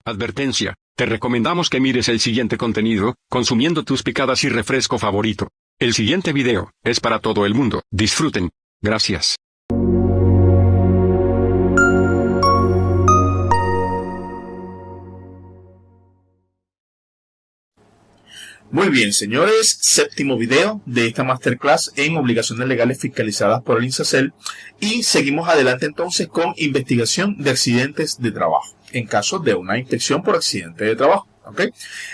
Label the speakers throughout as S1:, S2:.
S1: Advertencia. Te recomendamos que mires el siguiente contenido, consumiendo tus picadas y refresco favorito. El siguiente video es para todo el mundo. Disfruten. Gracias.
S2: Muy bien, señores, séptimo video de esta masterclass en obligaciones legales fiscalizadas por el INSACEL, y seguimos adelante entonces con investigación de accidentes de trabajo en caso de una inspección por accidente de trabajo. ¿Ok?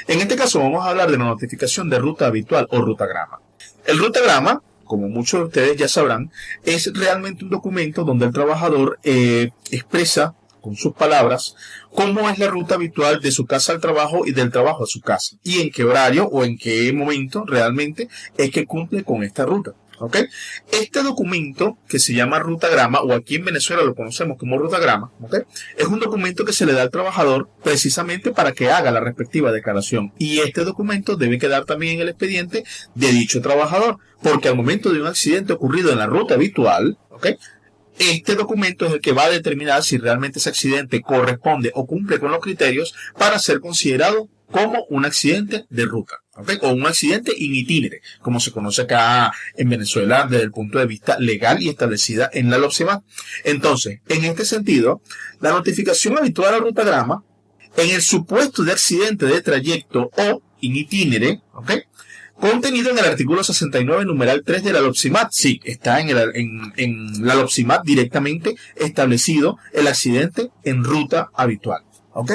S2: En este caso vamos a hablar de la notificación de ruta habitual o rutagrama. El rutagrama, como muchos de ustedes ya sabrán, es realmente un documento donde el trabajador expresa con sus palabras cómo es la ruta habitual de su casa al trabajo y del trabajo a su casa, y en qué horario o en qué momento realmente es que cumple con esta ruta. ¿Ok? Este documento, que se llama rutagrama, o aquí en Venezuela lo conocemos como rutagrama, ¿ok?, es un documento que se le da al trabajador precisamente para que haga la respectiva declaración, y este documento debe quedar también en el expediente de dicho trabajador, porque al momento de un accidente ocurrido en la ruta habitual, ¿ok?, este documento es el que va a determinar si realmente ese accidente corresponde o cumple con los criterios para ser considerado como un accidente de ruta, ¿ok?, o un accidente in itinere, como se conoce acá en Venezuela desde el punto de vista legal y establecida en la LOPSEMAT. Entonces, en este sentido, la notificación habitual al rutagrama, en el supuesto de accidente de trayecto o in itinere, ¿ok?, contenido en el artículo 69, numeral 3 de la LOPSEMAT. Sí, está en la LOPSEMAT directamente establecido el accidente en ruta habitual. ¿Ok?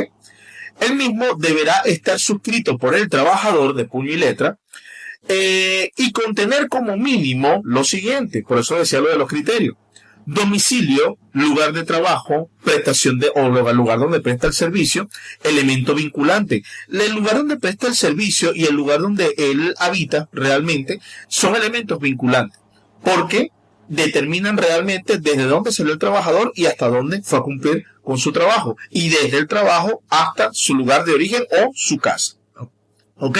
S2: El mismo deberá estar suscrito por el trabajador de puño y letra y contener como mínimo lo siguiente. Por eso decía lo de los criterios: domicilio, lugar de trabajo, prestación de, o lugar donde presta el servicio, elemento vinculante. El lugar donde presta el servicio y el lugar donde él habita realmente son elementos vinculantes, porque determinan realmente desde dónde salió el trabajador y hasta dónde fue a cumplir con su trabajo, y desde el trabajo hasta su lugar de origen o su casa. ¿Ok?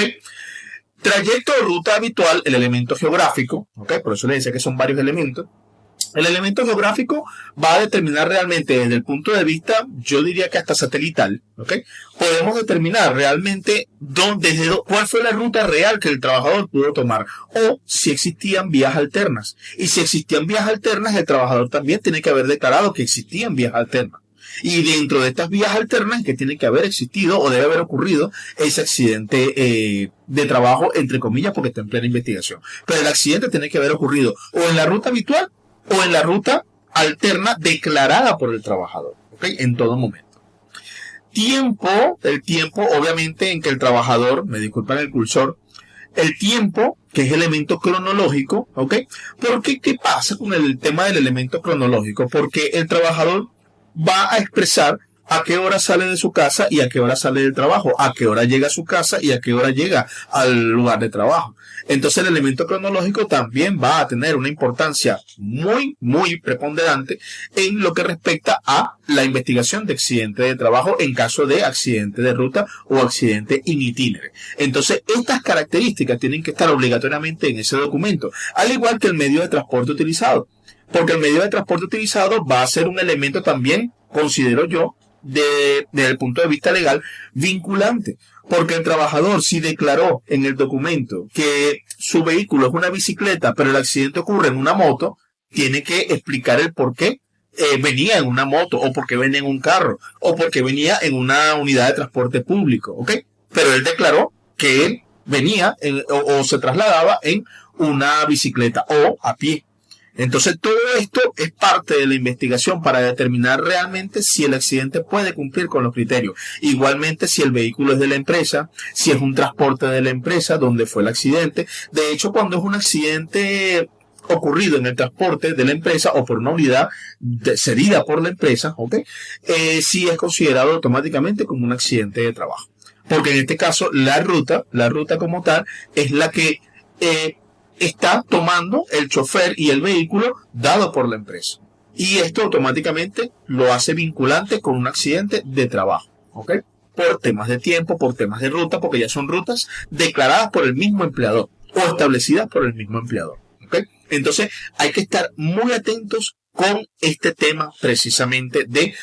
S2: Trayecto o ruta habitual, el elemento geográfico, ¿ok?, por eso le decía que son varios elementos. El elemento geográfico va a determinar realmente desde el punto de vista, yo diría que hasta satelital, ¿ok? Podemos determinar realmente cuál fue la ruta real que el trabajador pudo tomar, o si existían vías alternas. Y si existían vías alternas, el trabajador también tiene que haber declarado que existían vías alternas. Y dentro de estas vías alternas que tiene que haber existido o debe haber ocurrido ese accidente de trabajo, entre comillas, porque está en plena investigación. Pero el accidente tiene que haber ocurrido o en la ruta habitual o en la ruta alterna declarada por el trabajador, ¿ok?, en todo momento. El tiempo obviamente en que el trabajador, me disculpan el cursor, el tiempo, que es elemento cronológico, ¿ok? Porque, ¿qué pasa con el tema del elemento cronológico? Porque el trabajador va a expresar a qué hora sale de su casa y a qué hora sale del trabajo, a qué hora llega a su casa y a qué hora llega al lugar de trabajo. Entonces el elemento cronológico también va a tener una importancia muy, muy preponderante en lo que respecta a la investigación de accidente de trabajo en caso de accidente de ruta o accidente in itinere. Entonces estas características tienen que estar obligatoriamente en ese documento, al igual que el medio de transporte utilizado, porque el medio de transporte utilizado va a ser un elemento también, considero yo, desde el punto de vista legal, vinculante, porque el trabajador, si declaró en el documento que su vehículo es una bicicleta, pero el accidente ocurre en una moto, tiene que explicar el por qué venía en una moto, o porque venía en un carro, o porque venía en una unidad de transporte público, ¿ok? Pero él declaró que él venía o se trasladaba en una bicicleta o a pie. Entonces todo esto es parte de la investigación para determinar realmente si el accidente puede cumplir con los criterios. Igualmente si el vehículo es de la empresa, si es un transporte de la empresa donde fue el accidente. De hecho, cuando es un accidente ocurrido en el transporte de la empresa o por una unidad cedida por la empresa, ¿ok?, sí es considerado automáticamente como un accidente de trabajo. Porque en este caso la ruta como tal es la que está tomando el chofer y el vehículo dado por la empresa. Y esto automáticamente lo hace vinculante con un accidente de trabajo, ¿ok? Por temas de tiempo, por temas de ruta, porque ya son rutas declaradas por el mismo empleador o establecidas por el mismo empleador, ¿ok? Entonces hay que estar muy atentos con este tema precisamente de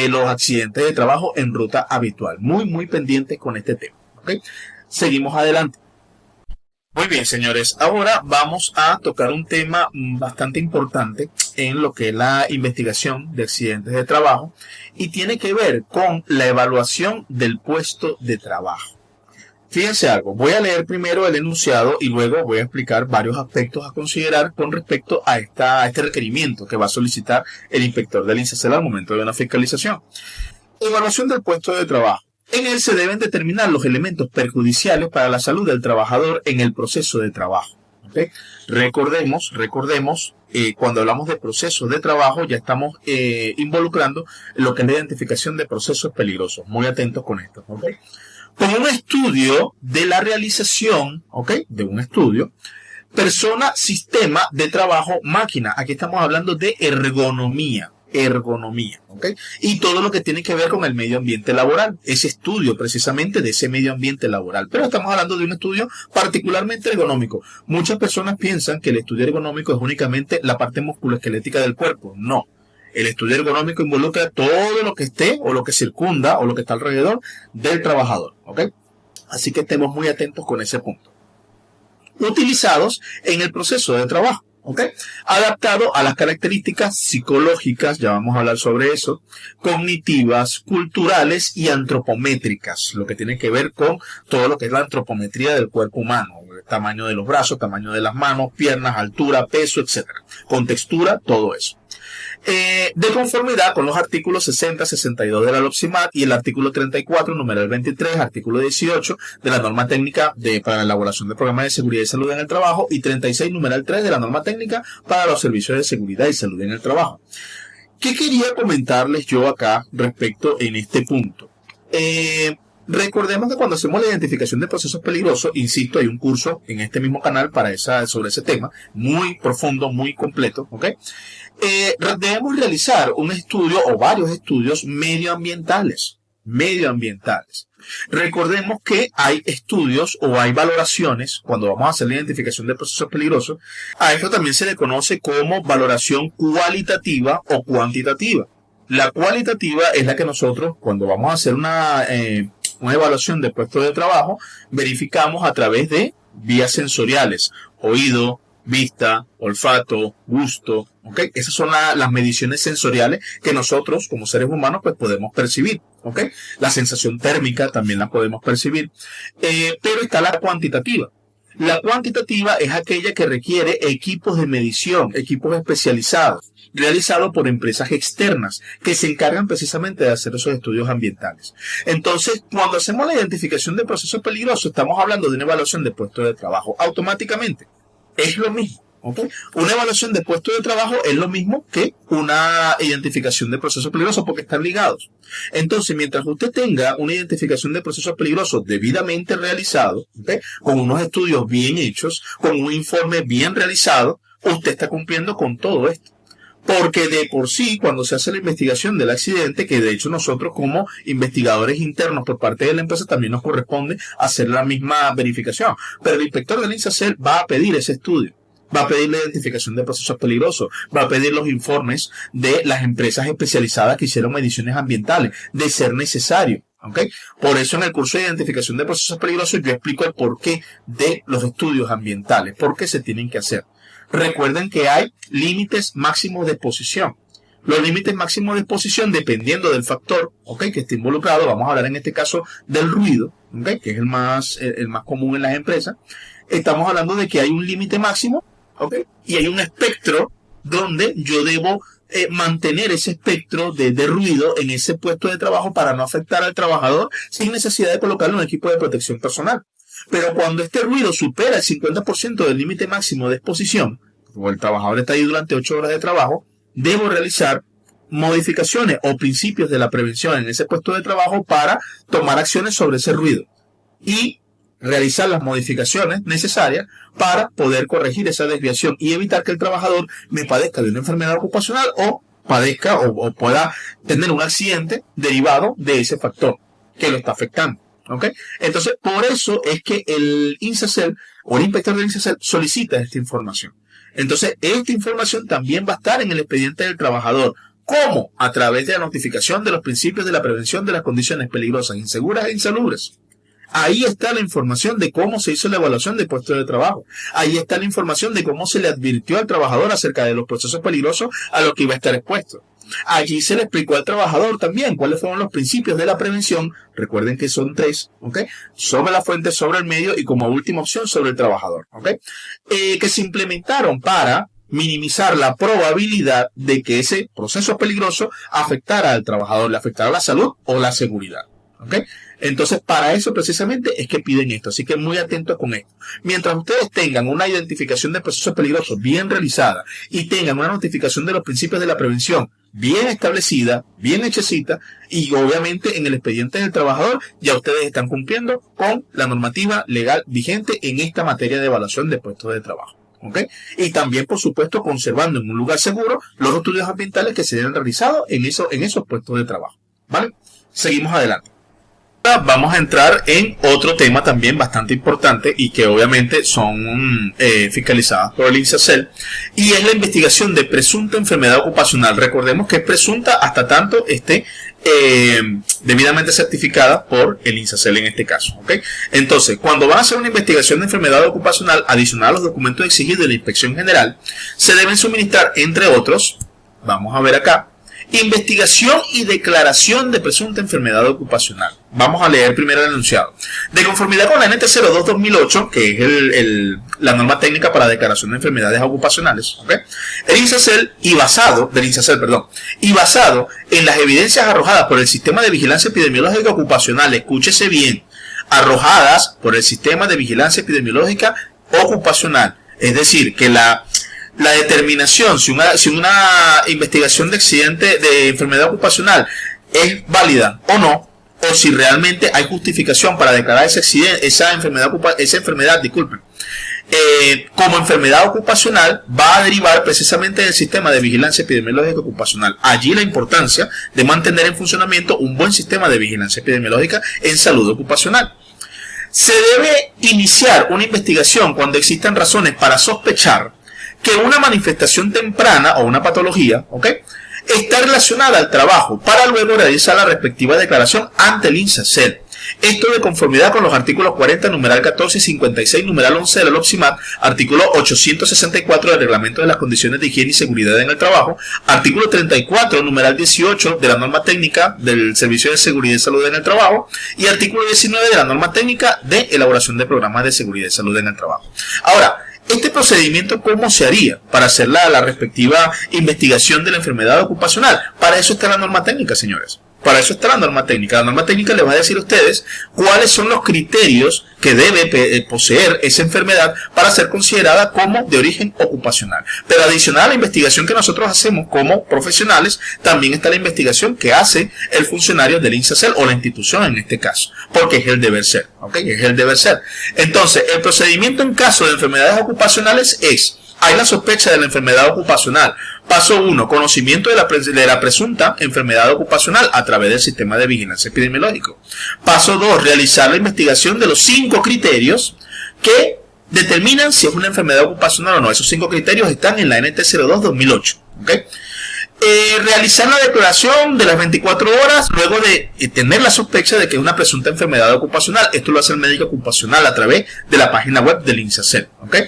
S2: los accidentes de trabajo en ruta habitual. Muy pendientes con este tema. ¿Okay? Seguimos adelante. Muy bien, señores. Ahora vamos a tocar un tema bastante importante en lo que es la investigación de accidentes de trabajo y tiene que ver con la evaluación del puesto de trabajo. Fíjense algo, voy a leer primero el enunciado y luego voy a explicar varios aspectos a considerar con respecto a este requerimiento que va a solicitar el inspector del INSACEL al momento de una fiscalización. Evaluación del puesto de trabajo. En él se deben determinar los elementos perjudiciales para la salud del trabajador en el proceso de trabajo. ¿Okay? Recordemos, cuando hablamos de procesos de trabajo ya estamos involucrando lo que es la identificación de procesos peligrosos. Muy atentos con esto. ¿Okay? Con un estudio de la realización, de un estudio, persona, sistema de trabajo, máquina. Aquí estamos hablando de ergonomía, y todo lo que tiene que ver con el medio ambiente laboral, ese estudio precisamente de ese medio ambiente laboral. Pero estamos hablando de un estudio particularmente ergonómico. Muchas personas piensan que el estudio ergonómico es únicamente la parte musculoesquelética del cuerpo. No. El estudio ergonómico involucra todo lo que esté o lo que circunda o lo que está alrededor del trabajador. Así que estemos muy atentos con ese punto. Utilizados en el proceso de trabajo. Adaptado a las características psicológicas, ya vamos a hablar sobre eso, cognitivas, culturales y antropométricas, lo que tiene que ver con todo lo que es la antropometría del cuerpo humano, el tamaño de los brazos, tamaño de las manos, piernas, altura, peso, etcétera, con textura, todo eso. De conformidad con los artículos 60, 62 de la LOPSIMAT y el artículo 34, numeral 23, artículo 18 de la norma técnica para la elaboración de programas de seguridad y salud en el trabajo y 36, numeral 3 de la norma técnica para los servicios de seguridad y salud en el trabajo. ¿Qué quería comentarles yo acá respecto en este punto? Recordemos que cuando hacemos la identificación de procesos peligrosos, insisto, hay un curso en este mismo canal sobre ese tema, muy profundo, muy completo, debemos realizar un estudio o varios estudios medioambientales. Recordemos que hay estudios o hay valoraciones cuando vamos a hacer la identificación de procesos peligrosos. A esto también se le conoce como valoración cualitativa o cuantitativa. La cualitativa es la que nosotros, cuando vamos a hacer una evaluación de puesto de trabajo, verificamos a través de vías sensoriales, oído, vista, olfato, gusto, Esas son las mediciones sensoriales que nosotros como seres humanos pues podemos percibir, La sensación térmica también la podemos percibir, pero está la cuantitativa. La cuantitativa es aquella que requiere equipos de medición, equipos especializados, realizados por empresas externas que se encargan precisamente de hacer esos estudios ambientales. Entonces, cuando hacemos la identificación de procesos peligrosos, estamos hablando de una evaluación de puestos de trabajo. Automáticamente, es lo mismo. Una evaluación de puesto de trabajo es lo mismo que una identificación de procesos peligrosos porque están ligados. Entonces, mientras usted tenga una identificación de procesos peligrosos debidamente realizado, con unos estudios bien hechos, con un informe bien realizado, usted está cumpliendo con todo esto. Porque de por sí, cuando se hace la investigación del accidente, que de hecho nosotros como investigadores internos por parte de la empresa también nos corresponde hacer la misma verificación. Pero el inspector del INSACEL va a pedir ese estudio. Va a pedir la identificación de procesos peligrosos, va a pedir los informes de las empresas especializadas que hicieron mediciones ambientales, de ser necesario. Por eso en el curso de identificación de procesos peligrosos yo explico el porqué de los estudios ambientales, por qué se tienen que hacer. Recuerden que hay límites máximos de exposición. Los límites máximos de exposición, dependiendo del factor que esté involucrado, vamos a hablar en este caso del ruido, que es el más común en las empresas. Estamos hablando de que hay un límite máximo, y hay un espectro donde yo debo mantener ese espectro de ruido en ese puesto de trabajo para no afectar al trabajador sin necesidad de colocarle un equipo de protección personal. Pero cuando este ruido supera el 50% del límite máximo de exposición, o el trabajador está ahí durante 8 horas de trabajo, debo realizar modificaciones o principios de la prevención en ese puesto de trabajo para tomar acciones sobre ese ruido y realizar las modificaciones necesarias para poder corregir esa desviación y evitar que el trabajador me padezca de una enfermedad ocupacional o padezca o pueda tener un accidente derivado de ese factor que lo está afectando. Entonces, por eso es que el INSACEL o el inspector del INSACEL solicita esta información. Entonces, esta información también va a estar en el expediente del trabajador. ¿Cómo? A través de la notificación de los principios de la prevención de las condiciones peligrosas, inseguras e insalubres. Ahí está la información de cómo se hizo la evaluación de puestos de trabajo. Ahí está la información de cómo se le advirtió al trabajador acerca de los procesos peligrosos a los que iba a estar expuesto. Allí se le explicó al trabajador también cuáles fueron los principios de la prevención. Recuerden que son 3, ¿ok? Sobre la fuente, sobre el medio y como última opción sobre el trabajador, ¿ok? Que se implementaron para minimizar la probabilidad de que ese proceso peligroso afectara al trabajador, le afectara la salud o la seguridad, ¿ok? Entonces, para eso precisamente es que piden esto. Así que muy atentos con esto. Mientras ustedes tengan una identificación de procesos peligrosos bien realizada y tengan una notificación de los principios de la prevención bien establecida, bien hechecita, y obviamente en el expediente del trabajador ya ustedes están cumpliendo con la normativa legal vigente en esta materia de evaluación de puestos de trabajo. ¿Okay? Y también, por supuesto, conservando en un lugar seguro los estudios ambientales que se hayan realizado en esos puestos de trabajo. ¿Vale? Seguimos adelante. Vamos a entrar en otro tema también bastante importante y que obviamente son fiscalizadas por el INSACEL, y es la investigación de presunta enfermedad ocupacional. Recordemos que es presunta hasta tanto esté debidamente certificada por el INSACEL en este caso, ¿okay? Entonces, cuando van a hacer una investigación de enfermedad ocupacional adicional a los documentos exigidos de la Inspección General, se deben suministrar, entre otros, vamos a ver acá, investigación y declaración de presunta enfermedad ocupacional. Vamos a leer primero el enunciado. De conformidad con la NT 02-2008, que es la norma técnica para declaración de enfermedades ocupacionales, ¿okay? El INSACEL, y basado en las evidencias arrojadas por el Sistema de Vigilancia Epidemiológica Ocupacional, escúchese bien, arrojadas por el Sistema de Vigilancia Epidemiológica Ocupacional, es decir, que la determinación si una investigación de accidente de enfermedad ocupacional es válida o no, o si realmente hay justificación para declarar esa enfermedad como enfermedad ocupacional, va a derivar precisamente del Sistema de Vigilancia Epidemiológica Ocupacional. Allí la importancia de mantener en funcionamiento un buen sistema de vigilancia epidemiológica en salud ocupacional. Se debe iniciar una investigación cuando existan razones para sospechar que una manifestación temprana o una patología, ¿ok?, está relacionada al trabajo, para luego realizar la respectiva declaración ante el INSACEL. Esto de conformidad con los artículos 40, numeral 14 y 56, numeral 11 de la LOPSIMAT, artículo 864 del Reglamento de las Condiciones de Higiene y Seguridad en el Trabajo, artículo 34, numeral 18 de la norma técnica del Servicio de Seguridad y Salud en el Trabajo, y artículo 19 de la norma técnica de elaboración de programas de seguridad y salud en el trabajo. Ahora, este procedimiento, ¿cómo se haría para hacer la respectiva investigación de la enfermedad ocupacional? Para eso está la norma técnica, señores. Para eso está la norma técnica. La norma técnica les va a decir a ustedes cuáles son los criterios que debe poseer esa enfermedad para ser considerada como de origen ocupacional. Pero adicional a la investigación que nosotros hacemos como profesionales, también está la investigación que hace el funcionario del INSACEL o la institución en este caso, porque es el deber ser, ¿ok? Es el deber ser. Entonces, el procedimiento en caso de enfermedades ocupacionales es: hay la sospecha de la enfermedad ocupacional. Paso 1. Conocimiento de la presunta enfermedad ocupacional a través del sistema de vigilancia epidemiológico. Paso 2. Realizar la investigación de los 5 criterios que determinan si es una enfermedad ocupacional o no. Esos 5 criterios están en la NT 02-2008. ¿Okay? Realizar la declaración de las 24 horas luego de tener la sospecha de que es una presunta enfermedad ocupacional. Esto lo hace el médico ocupacional a través de la página web del INSACEL, ¿okay?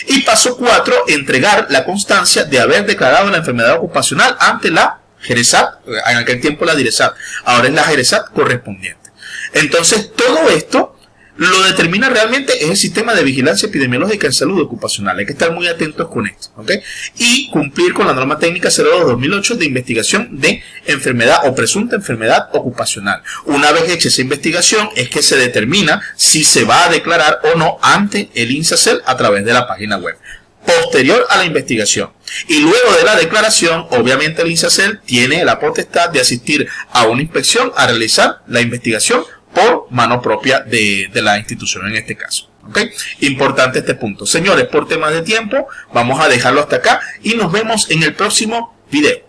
S2: Y paso 4, entregar la constancia de haber declarado la enfermedad ocupacional ante la GERESAT, en aquel tiempo la DIRESAT, ahora es la GERESAT correspondiente. Entonces, todo esto lo determina realmente es el sistema de vigilancia epidemiológica en salud ocupacional. Hay que estar muy atentos con esto, ¿ok? Y cumplir con la norma técnica 02-2008 de investigación de enfermedad o presunta enfermedad ocupacional. Una vez hecha esa investigación es que se determina si se va a declarar o no ante el INSACEL a través de la página web. Posterior a la investigación y luego de la declaración, obviamente el INSACEL tiene la potestad de asistir a una inspección a realizar la investigación por mano propia de la institución en este caso. ¿Okay? Importante este punto. Señores, por temas de tiempo, vamos a dejarlo hasta acá y nos vemos en el próximo video.